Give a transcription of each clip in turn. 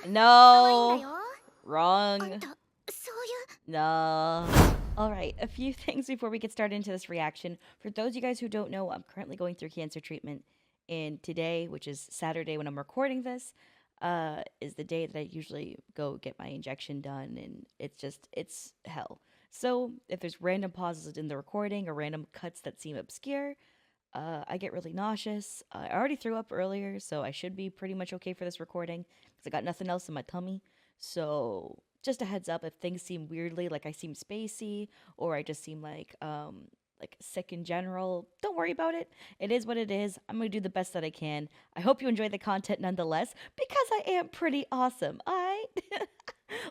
No. Wrong. No. Alright, a few things before we get started into this reaction. For those of you guys who don't know, I'm currently going through cancer treatment. And today, which is Saturday when I'm recording this, is the day that I usually go get my injection done. And it's hell. So if there's random pauses in the recording or random cuts that seem obscure, I get really nauseous. I already threw up earlier, so I should be pretty much okay for this recording because I got nothing else in my tummy. So just a heads up, if things seem weirdly like I seem spacey or I just seem like sick in general, don't worry about it. It is what it is. I'm gonna do the best that I can. I hope you enjoy the content nonetheless because I am pretty awesome. Alright.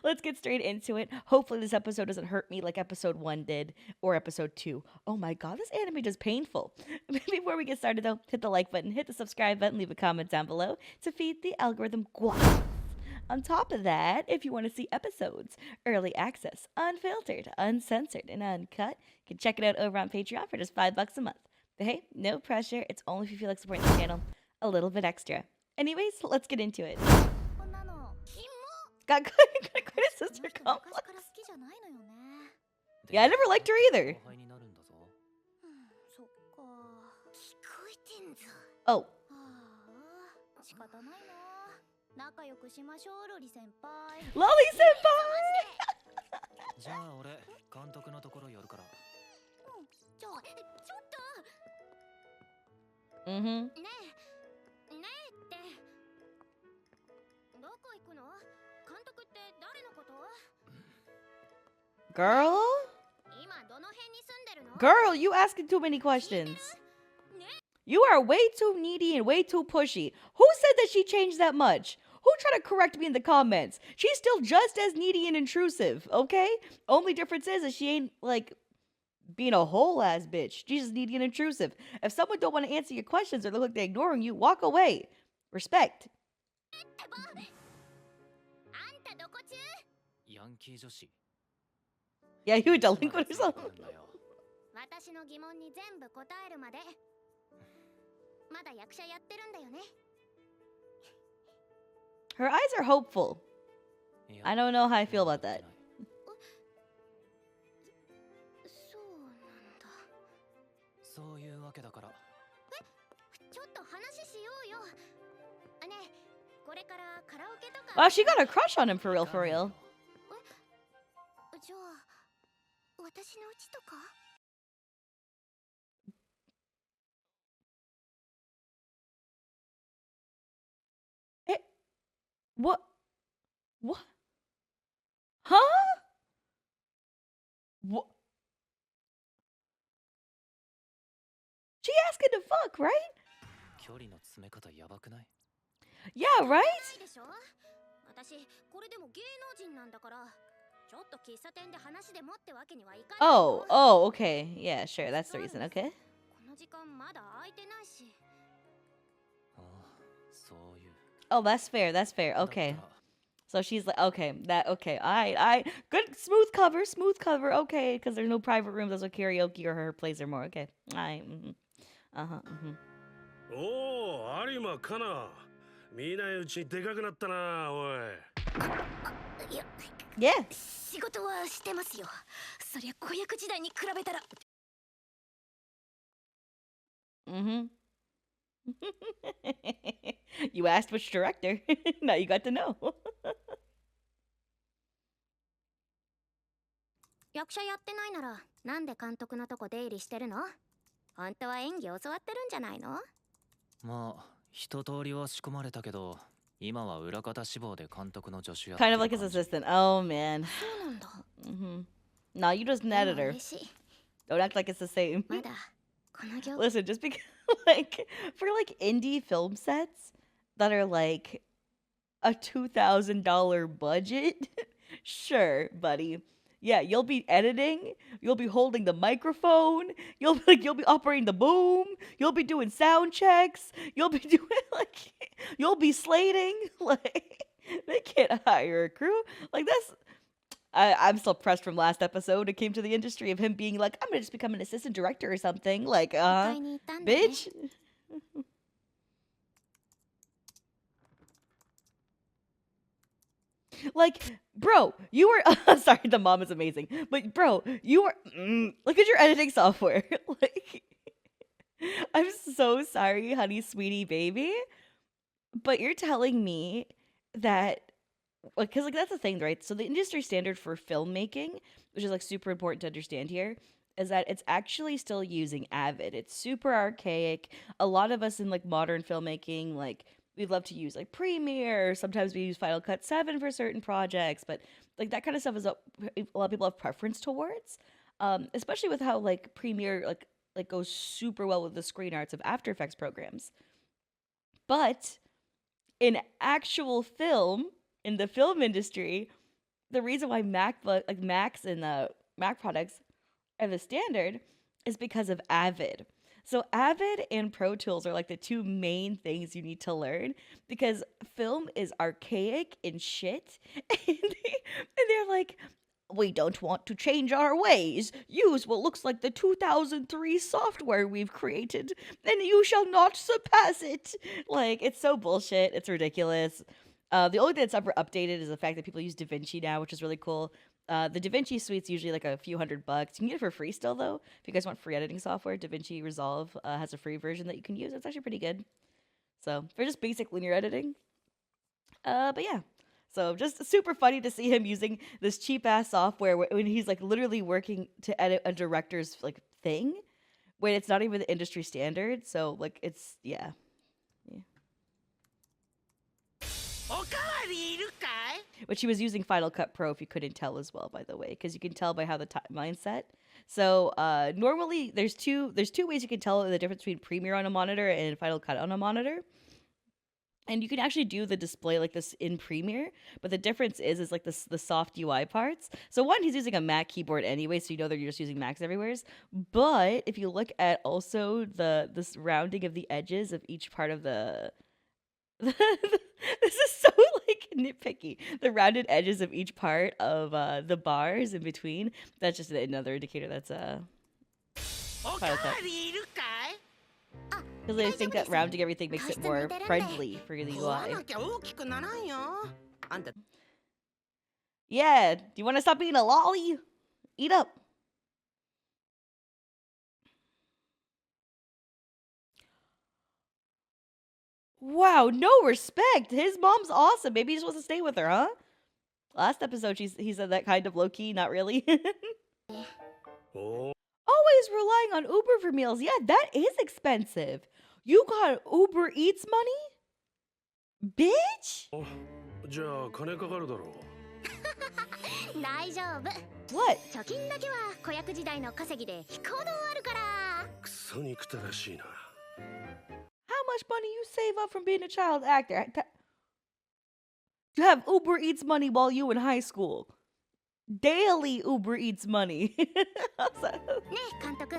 Let's get straight into it. Hopefully this episode doesn't hurt me like episode 1 did or episode 2. Oh my god, this anime is painful. Before we get started though, hit the like button, hit the subscribe button, leave a comment down below to feed the algorithm guap. On top of that, if you want to see episodes, early access, unfiltered, uncensored, and uncut, you can check it out over on Patreon for just $5 a month. But hey, no pressure. It's only if you feel like supporting the channel a little bit extra. Anyways, let's get into it. Got quite a sister complex. Yeah, I never liked her either. Oh. Lolly senpai! Mm-hmm. Girl? Girl, you asking too many questions. You are way too needy and way too pushy. Who said that she changed that much? Who tried to correct me in the comments? She's still just as needy and intrusive, okay? Only difference is that she ain't, like, being a whole ass bitch. She's just needy and intrusive. If someone don't want to answer your questions or look like they're ignoring you, walk away. Respect. Yeah, you a delinquent or something? Her eyes are hopeful. I don't know how I feel about that. Wow, she got a crush on him for real, for real. What? What? Huh? What? She asking to fuck, right? Yeah, right? Oh, okay. Yeah, sure. That's the reason, okay? Oh, that's fair. That's fair. Okay. So she's like, okay, I good, smooth cover, okay, because there's no private rooms, there's no karaoke or her plays or more, okay. Oh, Arima kana. Mina uchi dekaku natta na, oi. Yeah. You asked which director. Now you got to know. Kind of like his assistant. Oh man. No, you just an editor. Don't act like it's the same. Listen, just because like for like indie film sets that are like a $2,000 budget, sure, buddy. Yeah, you'll be editing, you'll be holding the microphone, you'll be operating the boom, you'll be doing sound checks, you'll be doing you'll be slating. Like they can't hire a crew. Like that's I'm still pressed from last episode. It came to the industry of him being like, I'm gonna just become an assistant director or something. Like, bitch. Like, bro, you were sorry, the mom is amazing. But bro, you were look at your editing software. Like I'm so sorry, honey, sweetie baby, but you're telling me that because like that's the thing, right? So the industry standard for filmmaking, which is like super important to understand here, is that it's actually still using Avid. It's super archaic. A lot of us in like modern filmmaking, like we love to use like Premiere. Sometimes we use Final Cut 7 for certain projects, but like that kind of stuff is a lot of people have preference towards. Especially with how like Premiere like goes super well with the screen arts of After Effects programs. But in actual film, in the film industry, the reason why Macs and Mac products are the standard is because of Avid. So Avid and Pro Tools are like the two main things you need to learn because film is archaic and shit. And they're like, we don't want to change our ways. Use what looks like the 2003 software we've created, and you shall not surpass it. Like, it's so bullshit. It's ridiculous. The only thing that's ever updated is the fact that people use DaVinci now, which is really cool. The DaVinci Suite's usually like a few $100. You can get it for free still, though. If you guys want free editing software, DaVinci Resolve has a free version that you can use. It's actually pretty good. So, for just basic linear editing. But yeah. So just super funny to see him using this cheap ass software when he's like literally working to edit a director's like thing when it's not even the industry standard. So like it's yeah. Yeah. Which he was using Final Cut Pro if you couldn't tell as well, by the way, because you can tell by how the timeline's set. So normally there's two ways you can tell the difference between Premiere on a monitor and Final Cut on a monitor. And you can actually do the display like this in Premiere, but the difference is like this the soft UI parts. So one, he's using a Mac keyboard anyway, so you know that you're just using Macs everywhere. But if you look at also this rounding of the edges of each part of the this is so like nitpicky. The rounded edges of each part of the bars in between. That's just another indicator that's Final Cut. Because I think that rounding everything makes it more friendly for the UI. Yeah, do you want to stop being a lolly? Eat up. Wow, no respect. His mom's awesome. Maybe he just wants to stay with her, huh? Last episode, he said that kind of low key, not really. Always relying on Uber for meals. Yeah, that is expensive. You got Uber Eats money? Bitch? じゃあ金かかるだろう。大丈夫。What? 貯金だけは子役時代の稼ぎで飛行道あるから。クソ憎たらしいな。How much money you save up from being a child actor? To have Uber Eats money while you in high school. Daily Uber Eats money. ねえ監督、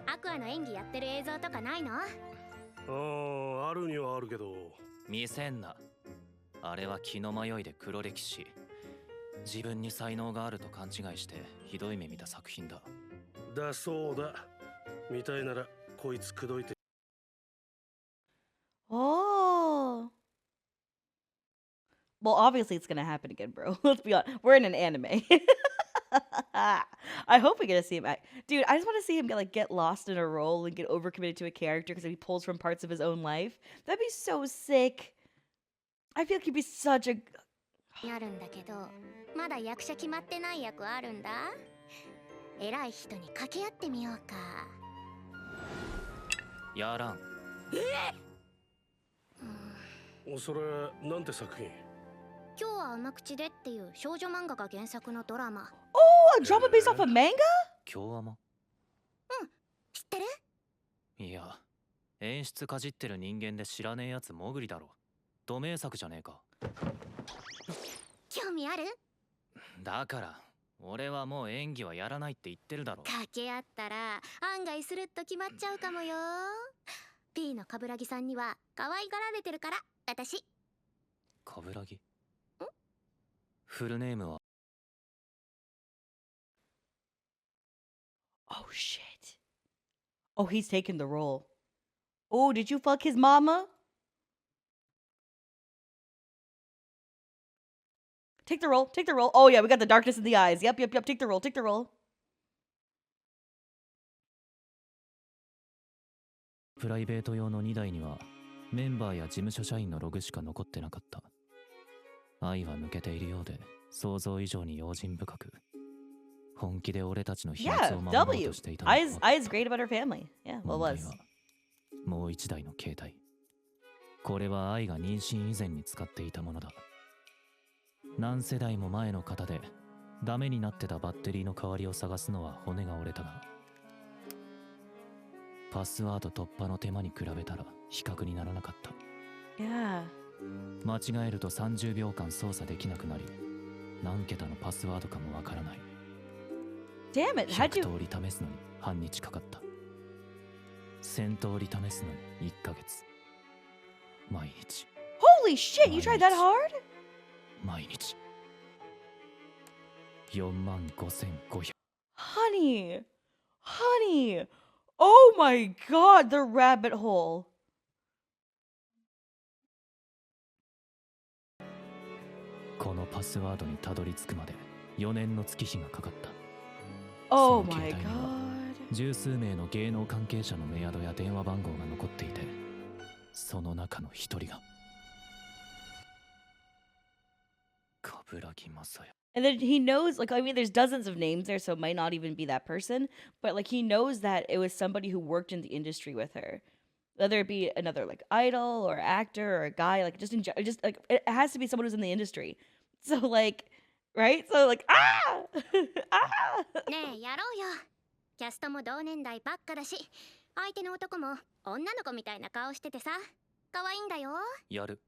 アクアの演技やってる映像とかないの？あるにはあるけど。見せんな。あれは気の迷いで黒歴史。自分に才能があると勘違いしてひどい目見た作品だ。だそうだ。みたいならこいつ口説いて。Oh. Well, obviously it's gonna happen again, bro. Let's be honest. We're in an anime. I hope we get to see him act. Dude, I just want to see him get lost in a role and get overcommitted to a character because he pulls from parts of his own life. That'd be so sick. I feel like he'd be such a やるんだけど、まだ役者決まってない役あるんだ。偉い人に掛け合ってみようか。やらん。それなんて作品？今日は甘口でっていう少女漫画が原作のドラマ。Oh, a drama based off a manga? 京アマ？知ってる？いや、演出かじってる人間で知らねえやつもぐりだろ。ド名作じゃねえか。興味ある？だから、俺はもう演技はやらないって言ってるだろ。掛け合ったら案外スルッと決まっちゃうかもよ。P の冠城さんには可愛がられてるから、私。冠城？フルネームは Oh shit. Oh, he's taking the role. Oh, did you fuck his mama? Take the roll. Take the roll. Oh, yeah, we got the darkness in the eyes. Yep. Take the roll. Take the roll. プライベート用の2台にはメンバーや事務所社員のログしか残ってなかった。愛は抜けているようで想像以上に用心深く、本気で俺たちの秘密 Yeah, を守ろう W. としていたの Ai's great about her family. Yeah, 問 what 題 was? はもう1台の携帯。これは愛が妊娠以前に使っていたものだ。何世代も前の型でダメになってたバッテリーの代わりを探すのは骨が折れたが、パスワード突破の手間に比べたら比較にならなかった。 Yeah. 間違えると30秒間操作できなくなり、何桁のパスワードかもわからない。 Damn it, how'd 100 you... 通り試すのに半日かかった。1000通り試すのに1ヶ月。毎日 Holy shit, you tried that hard? 毎日。45,500。 Honey. Oh my god, the rabbit hole. このパスワードにたどり着くまで4年の月日がかかった。 Oh その my 携帯には god. 十数名の芸能関係者のメアドや電話番号が残っていて、その中の一人が冠城正也。 And then he knows, like, I mean, there's dozens of names there, so it might not even be that person. But, like, he knows that it was somebody who worked in the industry with her. Whether it be another, like, idol or actor or a guy, like, just just, like, it has to be someone who's in the industry. So, like, right? So, like, ah! Ah! ねえやろうよ。キャストも同年代ばっかだし、相手の男も女の子みたいな顔しててさ、可愛いんだよ。やる。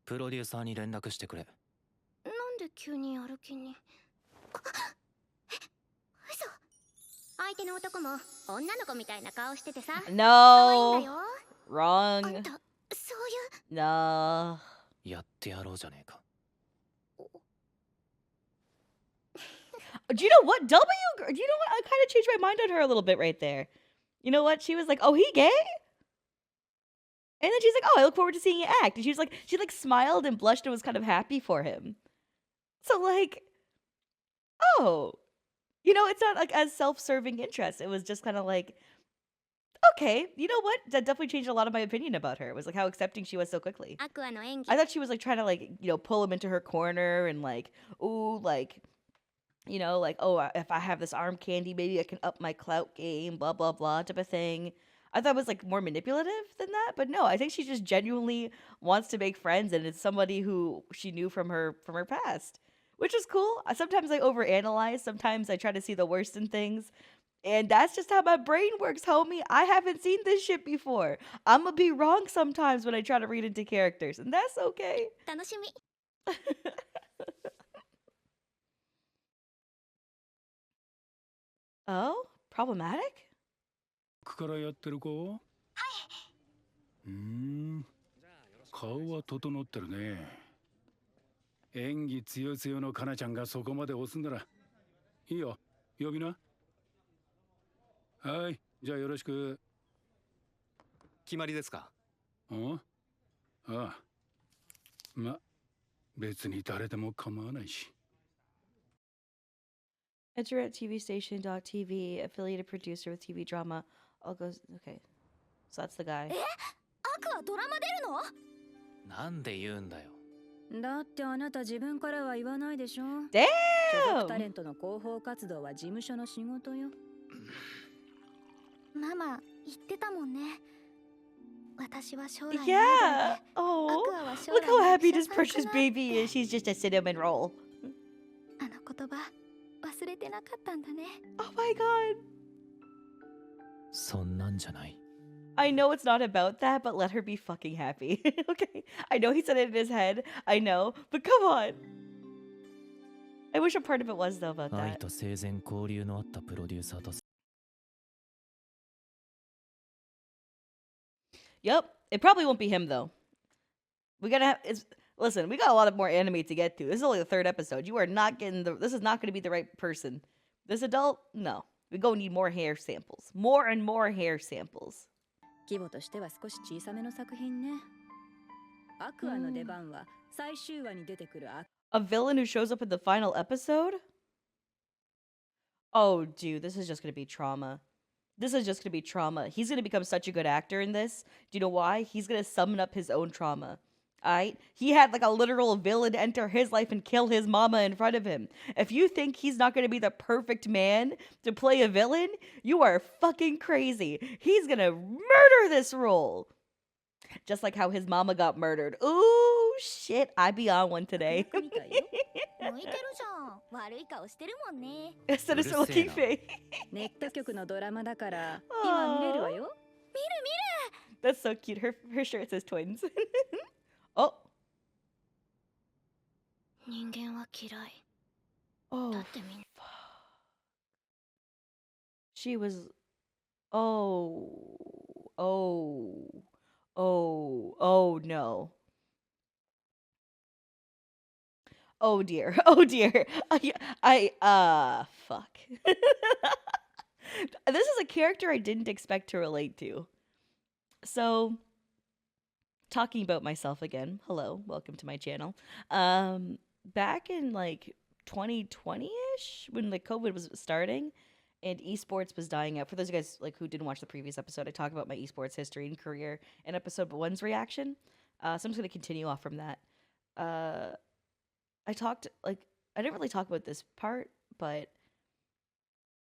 プロデューサーに連絡してくれ。なんで急にやる気に。嘘。相手の男も女の子みたいな顔しててさ、可愛いんだ No. よ。あ Wrong. んた、そういう。 No. やってやろうじゃねえか。 Do you know what? Do you know what? I kind of changed my mind on her a little bit right there. You know what? She was like, "Oh, he gay?" And then she's like, "Oh, I look forward to seeing you act." And she like smiled and blushed and was kind of happy for him. So like, oh, you know, it's not like as self-serving interest. It was just kind of like, okay, you know what? That definitely changed a lot of my opinion about her. It was like how accepting she was so quickly. アクアの演技。 I thought she was like trying to like, you know, pull him into her corner and like, ooh, like, you know, like, oh, if I have this arm candy, maybe I can up my clout game, blah, blah, blah, type of thing. I thought it was like more manipulative than that, but no, I think she just genuinely wants to make friends, and it's somebody who she knew from her past, which is cool. Sometimes I overanalyze, sometimes I try to see the worst in things, and that's just how my brain works, homie. I haven't seen this shit before. I'm gonna be wrong sometimes when I try to read into characters, and that's okay. 楽しみ。 Oh, problematic? からやってる子？はい。顔は整ってるね。演技強強のかなちゃんがそこまで押すんならいいよ。呼びな。はい、じゃあよろしく。決まりですか？ああ。ま、別に誰でも構わないし。 Enter at tvstation.tv, affiliated producer with TV drama. All goes okay. So that's the guy. アクアドラマ出るの？なんで言うんだよ。だってあなた自分からは言わないでしょ。所属タレ Damn! ントの広報活動は事務所の仕事よ。ママ言ってたもんね。私は将来 Yeah! ア Oh, クアは将 look 来 how 役 happy 者 this さんか precious な。 baby is. She's just a cinnamon roll. あの言葉忘れてなかったんだね。 Oh my god. そんなんじゃない。 I know it's not about that, but let her be fucking happy. Okay. I know he said it in his head. I know. But come on. I wish a part of it was, though, about 愛 that. と生前交流のあったプロデューサーと Yep. It probably won't be him, though. We gotta have. Listen, we got a lot of more anime to get to. This is only the third episode. You are not getting the. This is not going to be the right person. This adult, no. We go need more hair samples. More and more hair samples. 規模としては少し小さめの作品ね。アクアの出番は最終話に出てくるア A villain who shows up in the final episode? Oh, dude, this is just gonna be trauma. This is just gonna be trauma. He's gonna become such a good actor in this. Do you know why? He's gonna summon up his own trauma. Alright? He had like a literal villain enter his life and kill his mama in front of him. If you think he's not gonna be the perfect man to play a villain, you are fucking crazy. He's gonna murder this role. Just like how his mama got murdered. Ooh, shit. I be on one today. 向いてるじゃん。悪い顔してるもんね。Sinister looking face. ネット局のドラマだから今見れるわよ。 That's so cute. Her shirt says twins. Oh. 人間は嫌い。 Oh. だってみんな She was. Oh. Oh. Oh. Oh no. Oh dear. Oh dear. Fuck. This is a character I didn't expect to relate to. So, talking about myself again. Hello, welcome to my channel. Back in like 2020-ish, when like COVID was starting and esports was dying out. For those of you guys like who didn't watch the previous episode, I talk about my esports history and career in episode 1's reaction. So I'm just gonna continue off from that. I didn't really talk about this part, but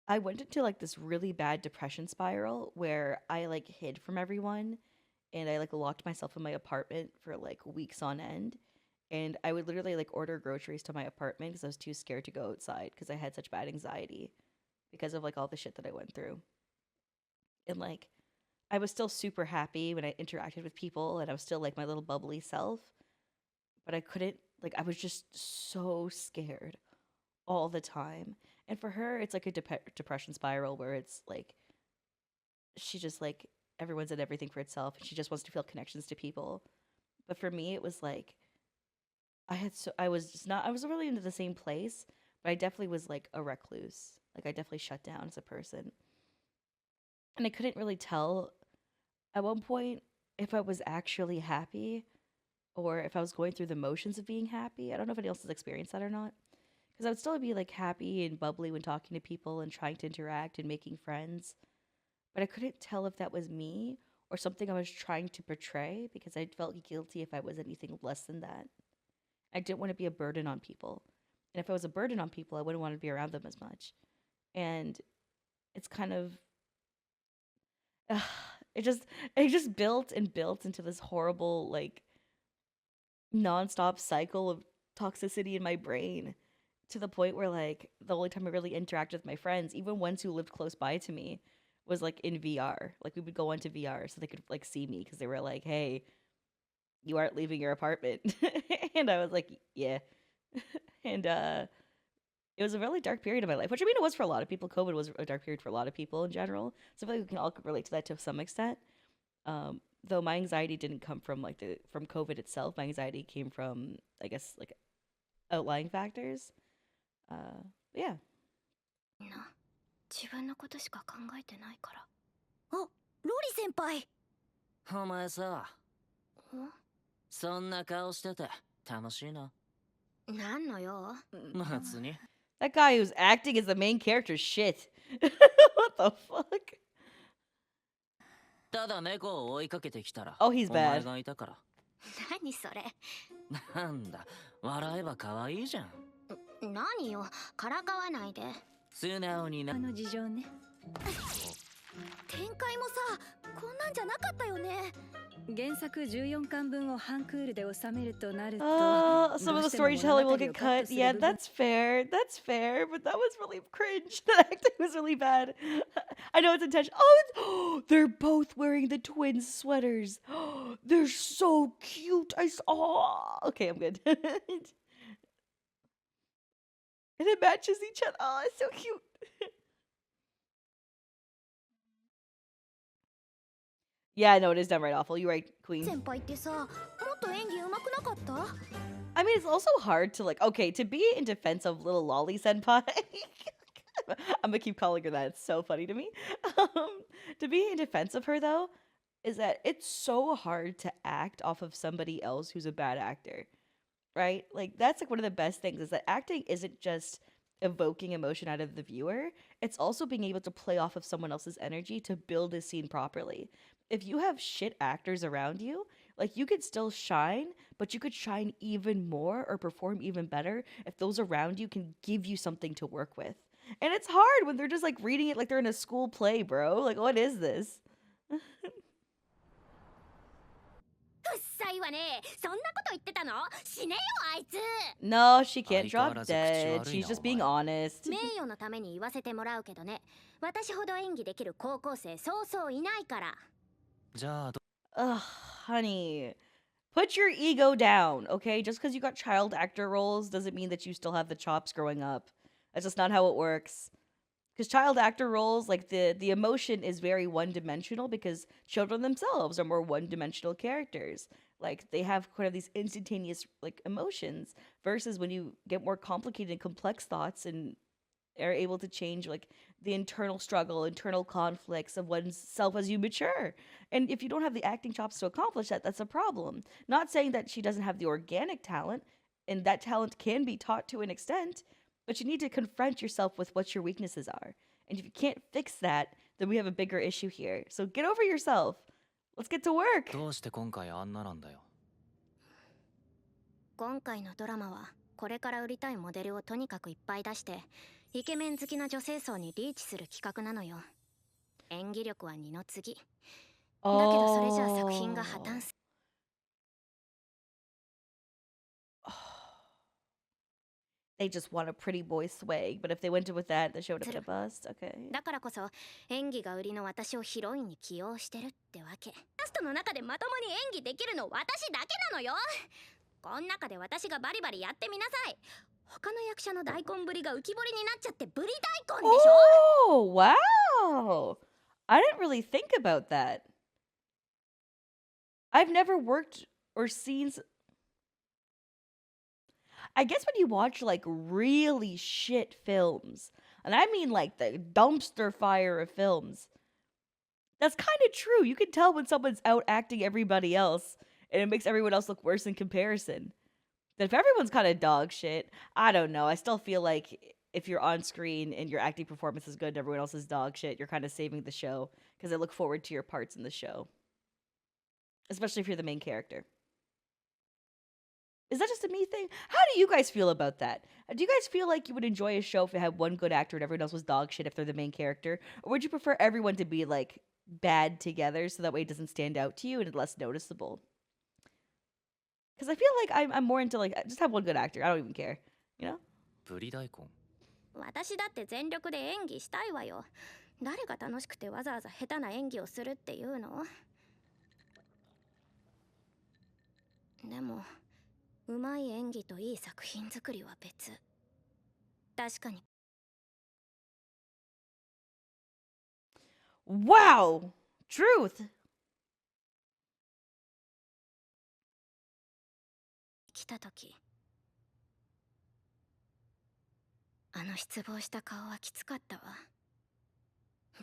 I went into like this really bad depression spiral where I like hid from everyone and I like locked myself in my apartment for like weeks on end. And I would literally like order groceries to my apartment because I was too scared to go outside because I had such bad anxiety because of like all the shit that I went through. And like I was still super happy when I interacted with people and I was still like my little bubbly self, but I couldn't, like, I was just so scared all the time. And for her, it's like a depression spiral where it's like she just like everyone's in everything for itself and she just wants to feel connections to people. But for me, it was like I was really into the same place, but I definitely was like a recluse. Like I definitely shut down as a person. And I couldn't really tell at one point if I was actually happy or if I was going through the motions of being happy. I don't know if anyone else has experienced that or not. Because I would still be like happy and bubbly when talking to people and trying to interact and making friends. But I couldn't tell if that was me or something I was trying to portray because I felt guilty if I was anything less than that. I didn't want to be a burden on people. And if I was a burden on people, I wouldn't want to be around them as much. And it's kind of it just built and built into this horrible like nonstop cycle of toxicity in my brain to the point where like the only time I really interacted with my friends, even ones who lived close by to me, was like in VR. Like we would go onto VR so they could like see me because they were like, "Hey, you aren't leaving your apartment," and I was like, "Yeah," and it was a really dark period of my life, which I mean it was for a lot of people. COVID was a dark period for a lot of people in general, so I feel like we can all relate to that to some extent. Though my anxiety didn't come from like from COVID itself. My anxiety came from, I guess, like outlying factors. Yeah. な自分のことしか考えてないから。あ、ロリ先輩。お前さ、ん？そんな顔してて楽しいな。なんのよ。別に。That guy who's acting as the main character, shit. What the fuck? ただ猫を追いかけてきたら、 Oh, he's お前 bad. がいたから。何それ。なんだ、笑えば可愛いじゃん。何よ、からかわないで。素直にな。あの事情ね。展開もさ、こんなんじゃなかったよね。原作14巻分を半クールで収めるとなると、 Some of the storytelling will get cut. Yeah, that's fair. That's fair, but that was really cringe. That acting was really bad. I know it's intentional. Oh, they're both wearing the twin sweaters. They're so cute. Okay, I'm good. And it matches each other. Oh, it's so cute. Yeah, I know it is done right awful. You're right, Queen. 先輩ってさ、もっと演技上手くなかった？ I mean, it's also hard to like, okay, to be in defense of little lolly senpai. I'm gonna keep calling her that. It's so funny to me. To be in defense of her though, is that it's so hard to act off of somebody else who's a bad actor, right? Like that's like one of the best things is that acting isn't just evoking emotion out of the viewer, it's also being able to play off of someone else's energy to build a scene properly. If you have shit actors around you, like you could still shine, but you could shine even more or perform even better if those around you can give you something to work with. And it's hard when they're just like reading it like they're in a school play, bro. Like, what is this? うっさいわね。そんなこと言ってたの？死ねよあいつ。 No, she can't 相変わ drop らず口 dead. 悪い She's な just お being 前 honest. 名誉のために言わせてもらうけどね。私ほど演技できる高校生そうそういないから。じゃあ Ugh, honey. Put your ego down, okay? Just because you got child actor roles doesn't mean that you still have the chops growing up. That's just not how it works. Because child actor roles, like the emotion is very one dimensional because children themselves are more one dimensional characters. Like they have kind of these instantaneous like emotions versus when you get more complicated and complex thoughts and are able to change like the internal struggle, internal conflicts of oneself as you mature. And if you don't have the acting chops to accomplish that, that's a problem. Not saying that she doesn't have the organic talent, and that talent can be taught to an extent, but you need to confront yourself with what your weaknesses are. And if you can't fix that, then we have a bigger issue here. So get over yourself. Let's get to work. どうして今回あんななんだよ今回のドラマはこれから売りたいモデルをとにかくいっぱい出してイケメン好きな女性層にリーチする企画なのよ。演技力は二の次。だけどそれじゃあ作品が破綻す。They just want a pretty boy swag, but if they went with that, the show would have been a bust. Okay. だからこそ演技が売りの私をヒロインに起用してるってわけ。キャストの中でまともに演技できるの私だけなのよ。こん中で私がバリバリやってみなさい。他の役者の大根ぶりが浮き彫りになっちゃってブリ大根でしょ。 Oh, wow. I didn't really think about that. I've never worked or seen. I guess when you watch like really shit films, and I mean like the dumpster fire of films, that's kind of true. You can tell when someone's out acting everybody else, and it makes everyone else look worse in comparison. But if everyone's kind of dog shit, I don't know. I still feel like if you're on screen and your acting performance is good and everyone else is dog shit, you're kind of saving the show because I look forward to your parts in the show. Especially if you're the main character. Is that just a me thing? How do you guys feel about that? Do you guys feel like you would enjoy a show if it had one good actor and everyone else was dog shit if they're the main character? Or would you prefer everyone to be like bad together so that way it doesn't stand out to you and it's less noticeable? Because I feel like I'm more into like, just have one good actor. I don't even care. You know? ブリ大根私だって全力で演技したいわよ。誰が楽しくてわざわざ下手な演技をするっていうの？でもうまい演技といい作品作りは別。確かに。Wow! Truth! 来た時あの失望した顔はきつかったわ。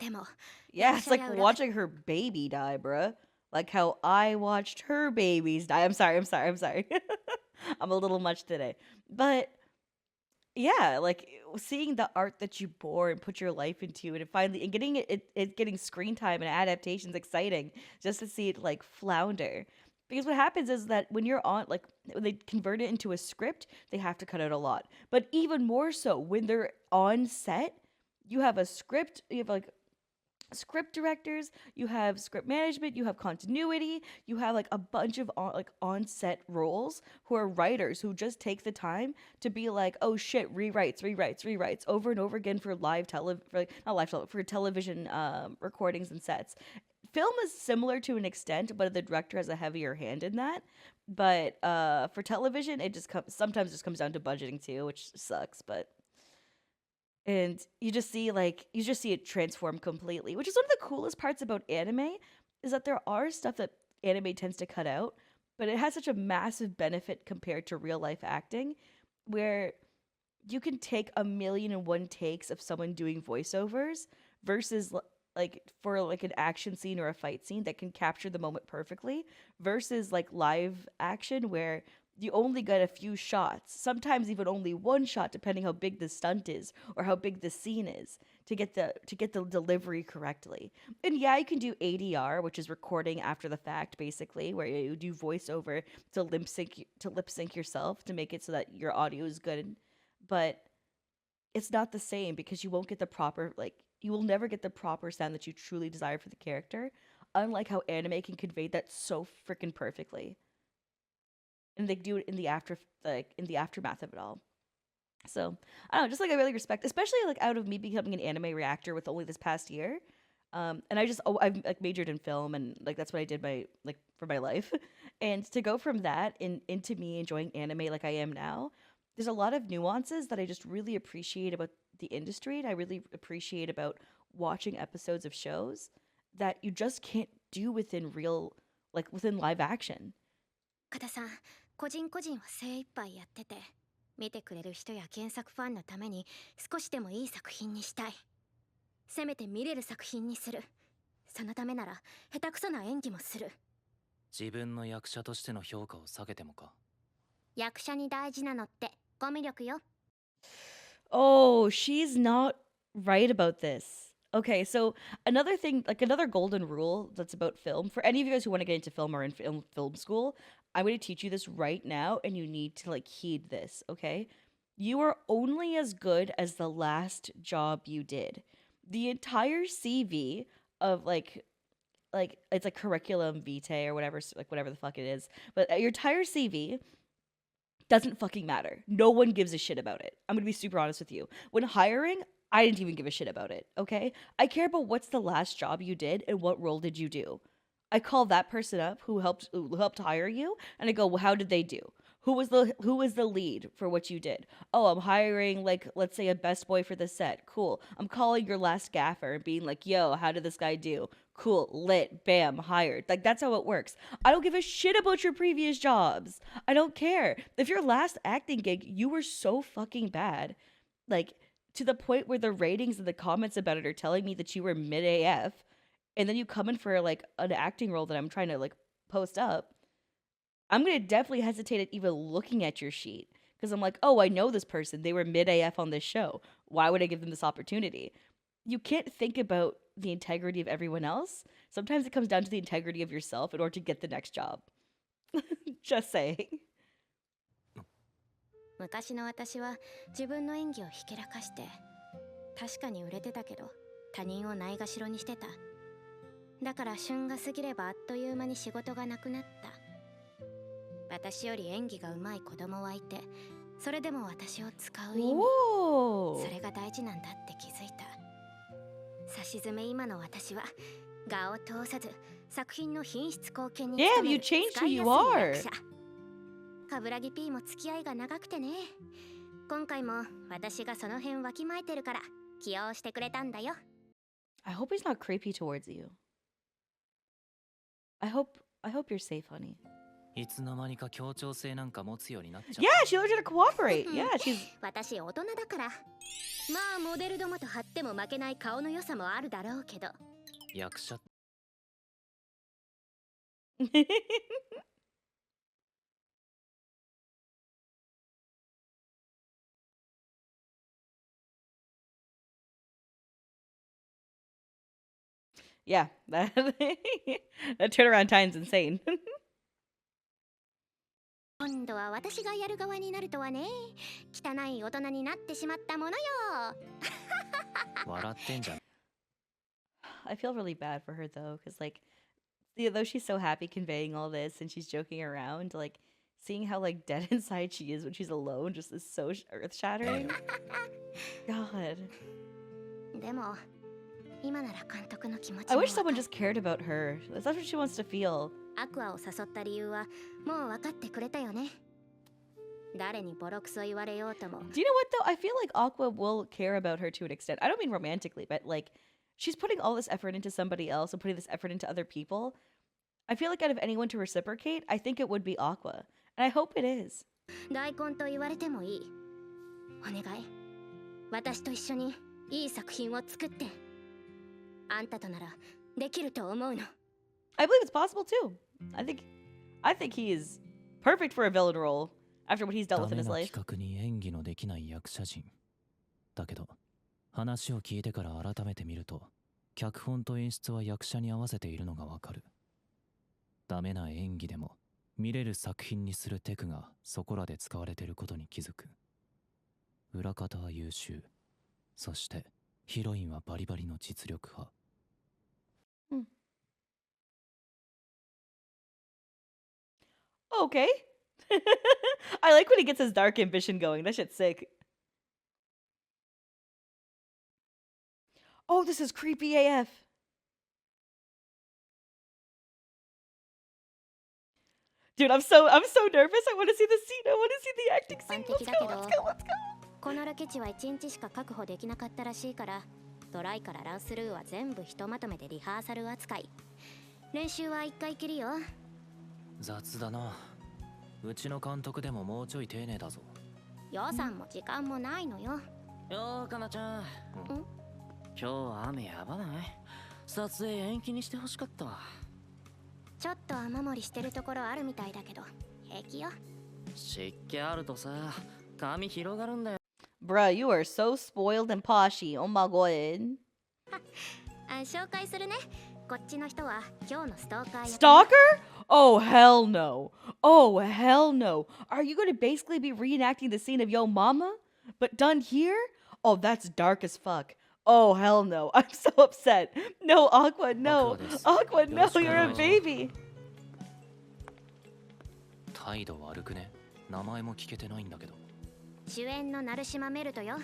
でも Yeah, it's like watching her baby die, bruh. Like how I watched her babies die. I'm sorry. I'm a little much today. But yeah, like seeing the art that you bore and put your life into and finally and getting it getting screen time and adaptations exciting just to see it like flounder. Because what happens is that when you're on like when they convert it into a script, they have to cut out a lot. But even more so when they're on set, you have a script, you have like script directors, you have script management, you have continuity, you have like a bunch of on-set roles who are writers who just take the time to be like, oh shit, rewrites over and over again for for television recordings and sets. Film is similar to an extent, but the director has a heavier hand in that. But for television, it just sometimes just comes down to budgeting too, which sucks, but and you just see it transform completely, which is one of the coolest parts about anime is that there are stuff that anime tends to cut out, but it has such a massive benefit compared to real life acting where you can take 1,000,001 takes of someone doing voiceovers versus like for like an action scene or a fight scene that can capture the moment perfectly versus like live action where you only get a few shots, sometimes even only one shot depending how big the stunt is or how big the scene is to get the delivery correctly. And yeah, you can do ADR, which is recording after the fact basically, where you do voiceover to lip sync yourself to make it so that your audio is good. But it's not the same because you won't get the proper like you will never get the proper sound that you truly desire for the character, unlike how anime can convey that so freaking perfectly. And they do it in the in the aftermath of it all. So I don't know, just like I really respect, especially like out of me becoming an anime reactor with only this past year. And I've like majored in film and like that's what I did for my life. And to go from that into me enjoying anime like I am now, there's a lot of nuances that I just really appreciate about the industry and I really appreciate about watching episodes of shows that you just can't do within within live action. 片さん、個人個人は精一杯やってて、見てくれる人や原作ファンのために少しでもいい作品にしたい。せめて見れる作品にする。そのためなら下手くそな演技もする。自分の役者としての評価を下げてもか。役者に大事なのってコミュ力よ。Oh, she's not right about this. Okay, so another thing, like another golden rule that's about film, for any of you guys who want to get into film or in film school, I'm going to teach you this right now, and you need to like heed this, okay? You are only as good as the last job you did. The entire CV of like it's like curriculum vitae or whatever, like whatever the fuck it is, but your entire CV doesn't fucking matter. No one gives a shit about it. I'm gonna be super honest with you. When hiring, I didn't even give a shit about it, okay? I care about what's the last job you did and what role did you do. I call that person up who helped hire you, and I go, well, how did they do? Who was the lead for what you did? Oh, I'm hiring like let's say a best boy for the set. Cool. I'm calling your last gaffer and being like, yo, how did this guy do? Cool, lit, bam, hired. Like that's how it works. I don't give a shit about your previous jobs. I don't care. If your last acting gig, you were so fucking bad, like to the point where the ratings and the comments about it are telling me that you were mid AF, and then you come in for like an acting role that I'm trying to like post up, I'm gonna definitely hesitate at even looking at your sheet because I'm like, oh, I know this person. They were mid AF on this show. Why would I give them this opportunity? You can't think about the integrity of everyone else. Sometimes it comes down to the integrity of yourself in order to get the next job. Just saying. 昔の私は自分の演技をひけらかして確かに売れてたけど他人をないがしろにしてた。だから旬が過ぎればあっという間に仕事がなくなった。私より演技が上手い子供はいて、それでも私を使う意味、それが大事なんだって気づいた。さしずめ今の私は画を通さず作品の品質貢献に努める使いやすい役者。冠城 P も付き合いが長くてね。今回も私がその辺わきまえてるから起用してくれたんだよ。I hope he's not creepy towards you. I hope you're safe, honey. いつの間にか協調性なんか持つようになっちゃった。Yeah, she learned how to cooperate. Yeah, she's. 私大人だから。まあモデルどもと張っても負けない顔の良さもあるだろうけど。役者。Yeah, that turnaround time's insane. 今度は私がやる側になるとはね。汚い大人になってしまったものよ。笑ってんじゃん。I feel really bad for her though, because like, though she's so happy conveying all this and she's joking around, like seeing how like dead inside she is when she's alone just is so earth shattering. God. でも。今なら監督の気持ち I wish someone just cared about her. That's what she wants to feel. アクアを誘った理由はもう分かってくれたよね。誰にボロクソ言われようとも。Do you know what though? I feel like Aqua will care about her to an extent. I don't mean romantically, but like she's putting all this effort into somebody else and putting this effort into other people. I feel like out of anyone to reciprocate, I think it would be Aqua. And I hope it is. 大根と言われてもいい。お願い。私と一緒にいい作品を作って。あんたとならできると思うの。 I believe it's possible too. I think he is perfect for a villain role after what he's dealt ダ with in メ his な life. 企画に演技のできない役者陣。だけど、話を聞いてから改めて見ると、脚本と演出は役者に合わせているのがわかる。ダメな演技でも、見れる作品にするテクがそこらで使われていることに気づく。裏方は優秀。そして、ヒロインはバリバリの実力派。Okay. I like when he gets his dark ambition going. That shit's sick. Oh, this is creepy AF. Dude, I'm so nervous. I want to see the scene. I want to see the acting scene. Let's go. このロケ地は1日しか確保できなかったらしいから、トライからランスルーは全部ひとまとめでリハーサル扱い。練習は1回きりよ。雑だな。うちの監督でももうちょい丁寧だぞ。予算も時間もないのよ。よーかなちゃん。今日雨やばない？撮影延期にしてほしかったわ。ちょっと雨漏りしてるところあるみたいだけど、平気よ。湿気あるとさ、髪広がるんだよ。Bruh, you are so spoiled and poshy. Oh my god. 紹介するね。こっちの人は今日のストーカー役。 Stalker? Oh, hell no. Oh, hell no. Are you going to basically be reenacting the scene of Yo Mama? But done here? Oh, that's dark as fuck. Oh, hell no. I'm so upset. No, Aqua, no. Aqua, no, you're a baby. 態度悪くね。名前も聞けてないんだけど。主演の成島メルトよ。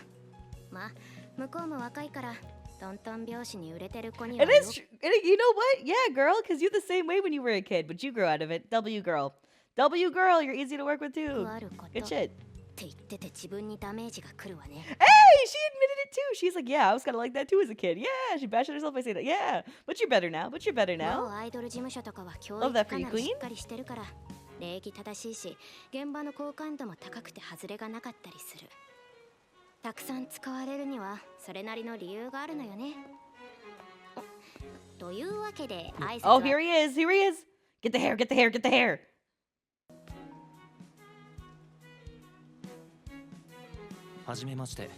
まあ、向こうも若いから、トントン拍子に売れてる子には。It is, you know what? Yeah, girl, because you're the same way when you were a kid, but you grew out of it. W girl. W girl, you're easy to work with too. Good shit. って言ってて自分にダメージが来るわね。 Hey, she admitted it too. She's like, yeah, I was kind of like that too as a kid. Yeah, she bashed herself by saying that. Yeah, but you're better now. But you're better もう now. アイドル事務所とかは教 Love 育 that か for you, なり queen. しっかりしてるから、礼儀正しいし、現場の好感度も高くて外れがなかったりする。たくさん使われるにはそれなりの理由があるのよね。というわけで挨拶は。 Oh, here he is. Here he is. Get the hair. Get the hair. Get the hair. はじめまして。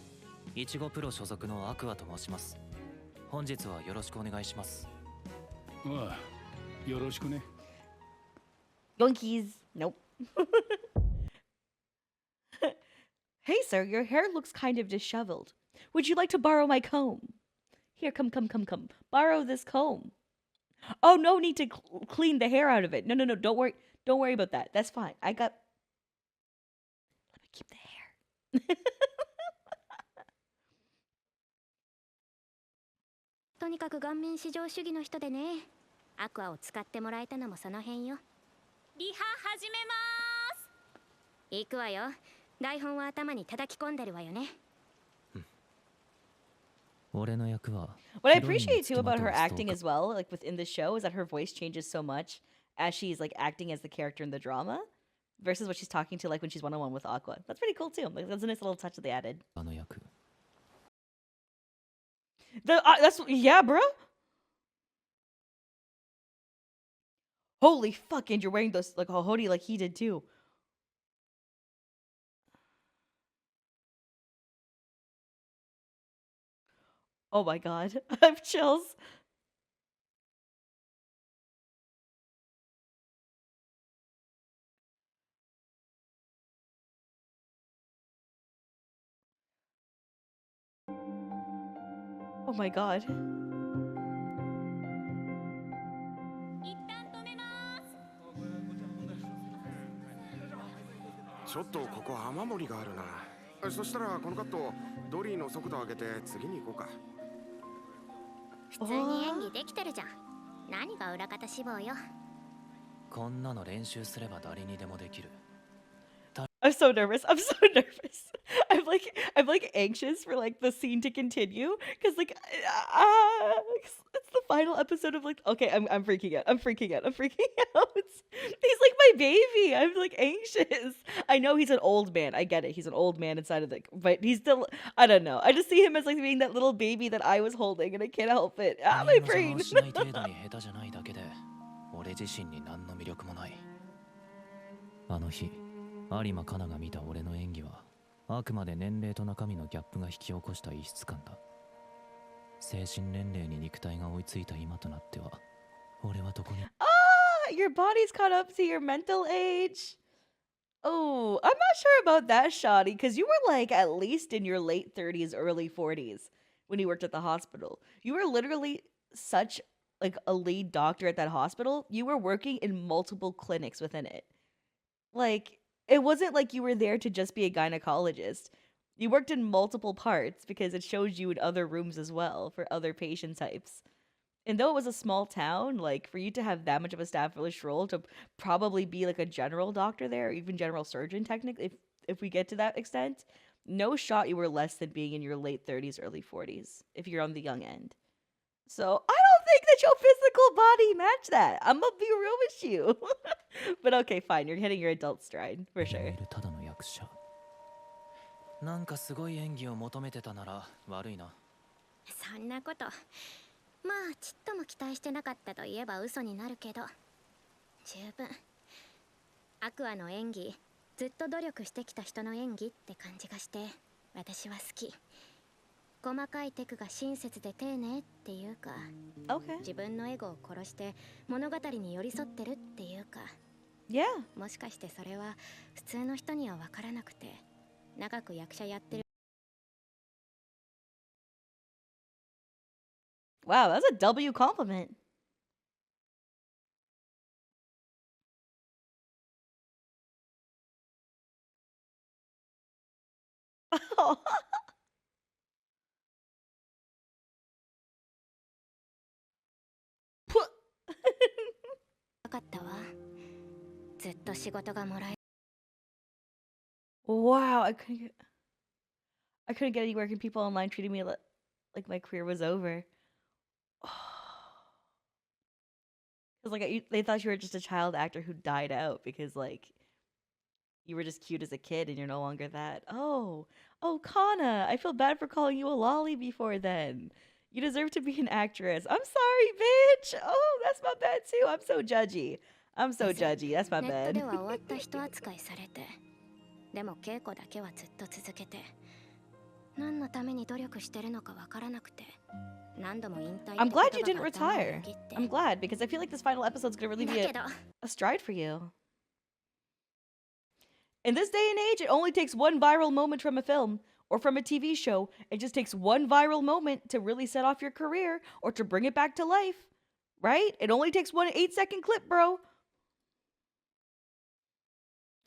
いちごプロ所属のアクアと申します。本日はよろしくお願いします。ああ、よろしくね。Yoinkies. Nope. Hey, sir, your hair looks kind of disheveled. Would you like to borrow my comb? Here, come. Borrow this comb. Oh, no need to clean the hair out of it. No. Don't worry. Don't worry about that. That's fine. Let me keep the hair. とにかく顔面至上主義の人でね。アクアを使ってもらえたのもその辺よ。リハ始めます。行くわよ。台本は頭に叩き込んでるわよね。俺の役は What I appreciate too about her acting as well, like within the show, is that her voice changes so much as she's like acting as the character in the drama versus what she's talking to like when she's one-on-one with Aqua. That's pretty cool too. Like that's a nice little touch that they added. あの役。That's yeah, bro. Holy fuck, and you're wearing those like a hoodie like he did too. Oh my god, I have chills. Oh my god. 一旦止めます。ちょっとここ雨漏りがあるな。そしたらこのカットドリーの速度上げて次に行こうか。普通に演技できてるじゃん。何が裏方志望よ。こんなの練習すれば誰にでもできる。 I'm so nervous. I'm so nervous. I'm like anxious for like the scene to continue because like it's the final episode of like okay I'm freaking out. I'm freaking out. He's like my baby. I'm like anxious. I know he's an old man. I get it. He's an old man inside of the, but he's still, I don't know. I just see him as like being that little baby that I was holding and I can't help it. Ah, my brain. しない程度に下手じゃないだけで俺自身に何の魅力もない。あの日有馬香奈が見た俺の演技はあくまで年齢と中身のギャップが引き起こした異質感だ。精神年齢に肉体が追いついた今となっては俺はどこに Your body's caught up to your mental age. Oh, I'm not sure about that, Shoddy, because you were like at least in your late 30s, early 40s when you worked at the hospital. You were literally such like a lead doctor at that hospital. You were working in multiple clinics within it. Like, it wasn't like you were there to just be a gynecologist. You worked in multiple parts because it shows you in other rooms as well for other patient types. And though it was a small town, like for you to have that much of a established role to probably be like a general doctor there, or even general surgeon, technically, if we get to that extent, no shot you were less than being in your late 30s, early 40s if you're on the young end. So I don't think that your physical body matched that. I'm gonna be real with you. But okay, fine. You're hitting your adult stride for sure. ただの役者。なんかすごい演技を求めてたなら悪いな。そんなことまあちっとも期待してなかったといえば嘘になるけど十分アクアの演技ずっと努力してきた人の演技って感じがして私は好き細かいテクが親切で丁寧っていうか、Okay. 自分のエゴを殺して物語に寄り添ってるっていうか Yeah. もしかしてそれは普通の人には分からなくて長く役者やってる Wow, that's a W compliment. Puh. 分かったわずっと仕事がもらえ Wow, I couldn't get any work and people online treating me like my career was over. Cause like they thought you were just a child actor who died out because like you were just cute as a kid and you're no longer that. Oh, Kana, I feel bad for calling you a lolly before then. You deserve to be an actress. I'm sorry, bitch. Oh, that's my bad too. I'm so judgy. That's my ネット bad. では終わった人扱いされてでも稽古だけはずっと続けて何のために努力してるのかわからなくて何度も引退 I'm glad you didn't retire. I'm glad because I feel like this final episode's gonna really be だけど a stride for you. In this day and age, it only takes one viral moment from a film or from a TV show. It just takes one viral moment to really set off your career or to bring it back to life. Right? It only takes one 8-second clip, bro.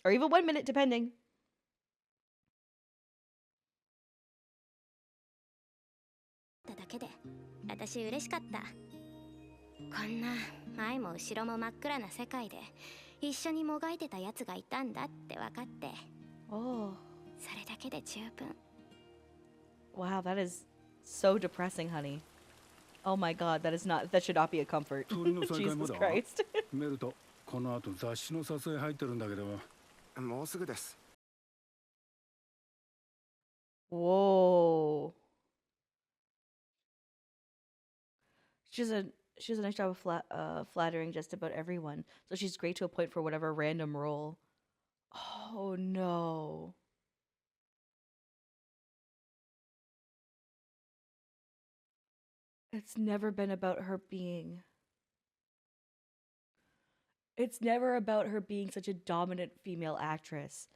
Or even 1 minute, depending. だけで私嬉しかったこんな前も後ろも真っ暗な世界で一緒にもがいてたやつがいたんだって分かって Oh. それだけで十分 Wow, that is so depressing, honey. Oh my god, that should not be a comfort. 鳥の再会ま Jesus だ Christ. メルトこの後雑誌の撮影入ってるんだけどもうすぐです。 Whoa. She does a nice job of flattering just about everyone. So she's great to a point for whatever random role. Oh no. It's never been about her being. It's never about her being such a dominant female actress.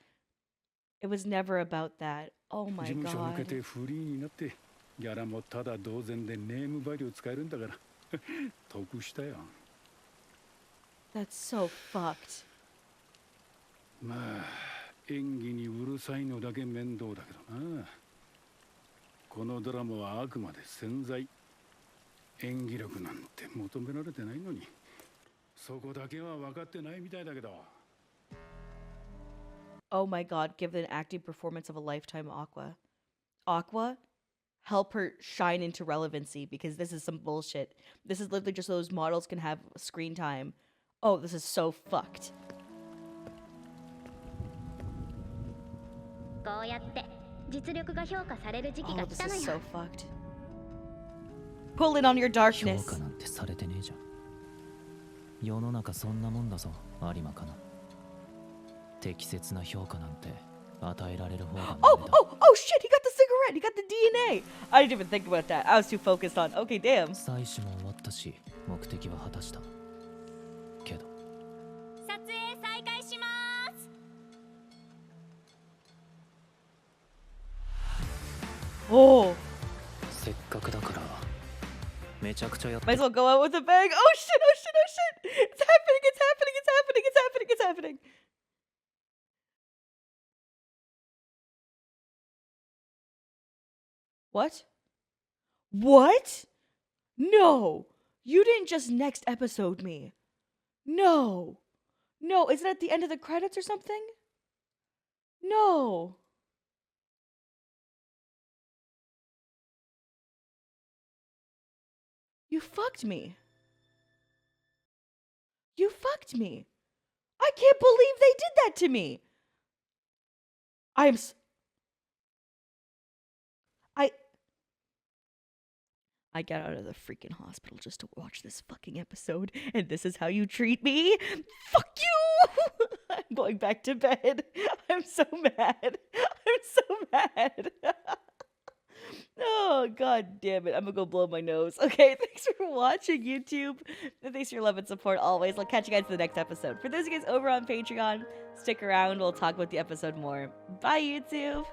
It was never about that. Oh 事 my 務所抜け god. てフリーになってギャラもただ同然でネームバリュー使えるんだから得したよ That's so fucked. まあ演技にうるさいのだけ面倒だけどなこのドラマはあくまで潜在演技力なんて求められてないのにそこだけは分かってないみたいだけど Oh my god, give an acting performance of a lifetime, Aqua. Aqua, help her shine into relevancy because this is some bullshit. This is literally just so those models can have screen time. Oh, this is so fucked. こうやって実力が評価される時期 Oh, が this 来たの is よ。 so fucked. Pull it on your 評 darkness. 価なんてされてねえじゃん。世の中そんなもんだぞ、有馬かな。適切な評価なんて与えられる方が Oh, ダメだ。oh, oh shit, he got the cigarette. He got the DNA. I didn't even think about that. I was too focused on, okay, damn. 採取も終わったし、目的は果たした。けど、撮影再開します。Oh, せっかくだから、めちゃくちゃやっ might as well go out with a bang. Oh shit, oh shit, oh shit. It's happening, it's happening, it's happening, it's happening, it's happening. What? What? No. You didn't just next episode me. No. No, is it at the end of the credits or something? No. You fucked me. You fucked me. I can't believe they did that to me. I got out of the freaking hospital just to watch this fucking episode, and this is how you treat me? Fuck you! I'm going back to bed. I'm so mad. I'm so mad. Oh, god damn it. I'm gonna go blow my nose. Okay, thanks for watching, YouTube. And thanks for your love and support always. I'll catch you guys in the next episode. For those of you guys over on Patreon, stick around. We'll talk about the episode more. Bye, YouTube.